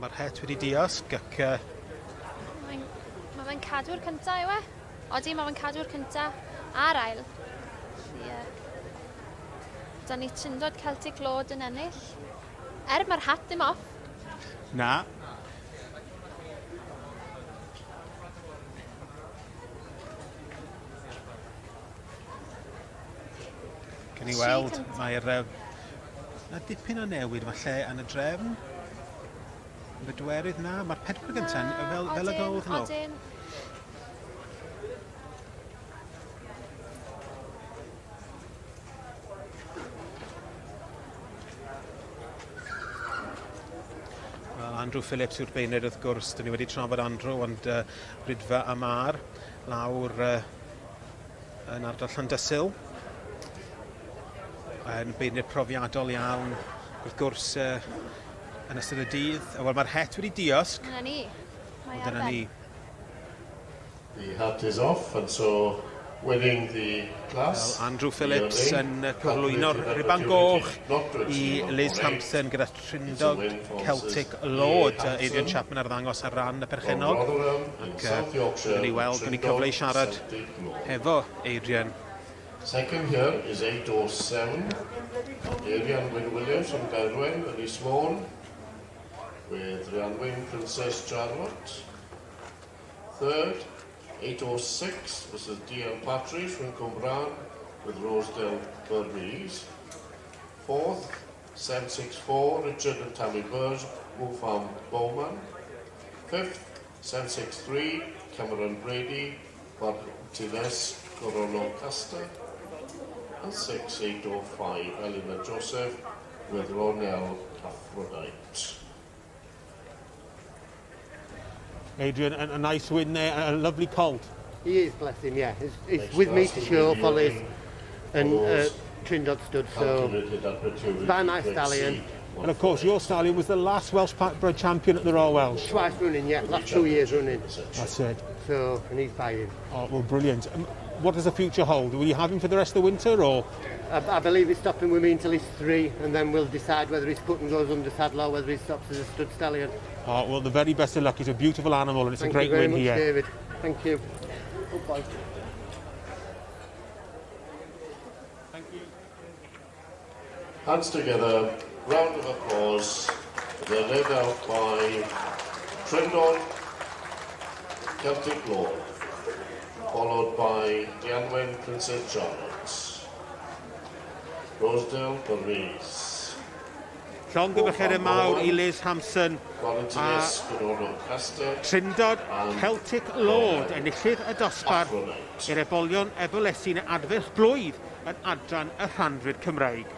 Mae'r het wedi diosg ac... Mae fe'n cadw'r cyntaf yw e? Odi, mae fe'n cadw'r cyntaf a'r ail. Da ni Trindod Celtic Lord yn ennill. Mae'r hat ddim off. Na. Can i weld, mae'r... na dipyn o newid falle yn y drefn. Yn y dwerydd na, mae'r pedwar gyntaf fel y gold nhw. Odyn. Andrew Phillips yw'r beinydd wrth gwrs. Dyn ni wedi trafod Andrew, ond Rydfa a Mar lawr yn ardal Llandysul. Yn beinydd profiadol iawn wrth gwrs yn ystod y dydd. Wel, mae'r het wedi diosg. Dyna ni. Dyna ni. The hat is off, and so winning the class. Andrew Phillips yn cyflwyno'r riban goch i Liz Hampson gyda Trindod Celtic Lord. Adrian Chapman ar ddangos ar ran y perchenog. Ac ni weld, gwni cyfle i siarad efo Adrian. Second here is 807. Adrian Wyn Williams from Gaerwen and East Môn with Rhianwen Princess Charlotte. Third, 806, this is D.L. Patridge from Cwmbran with Rosedale Burmese. Fourth, 764, Richard and Tammy Burge, Wolfham Bowman. Fifth, 763, Cameron Brady, Bartines Corono Custer. And 6805, Eleanor Joseph with Ronell Aphrodite. Adrian, a nice win there, a lovely colt. He is, bless him, yeah. He's with me to show for Liz and Trindod stood, so very nice stallion. And of course, your stallion was the last Welsh bred champion at the Royal Welsh. Twice running, yeah, last 2 years running. That's it. So, and he's buying. Oh, well, brilliant. What does the future hold? Will you have him for the rest of the winter, or...? I believe he's stopping with me until he's 3, and then we'll decide whether his cut and goes under saddle or whether he stops as a stud stallion. Oh, well, the very best of luck. He's a beautiful animal, and it's a great win here. Thank you very much, David. Thank you. Goodbye. Thank you. Hands together, round of applause. They're led out by Trindod Celtic Lord, followed by Rhianwen Princess Charlotte, Rosedale Burmese. Llongyfarchiadau mawr I Liz Hampson a Trindod Celtic Lord enillydd y dosbarth i'r ebolion ebolesu yn adferth blwydd yn adran y rhanrwyd Cymreig.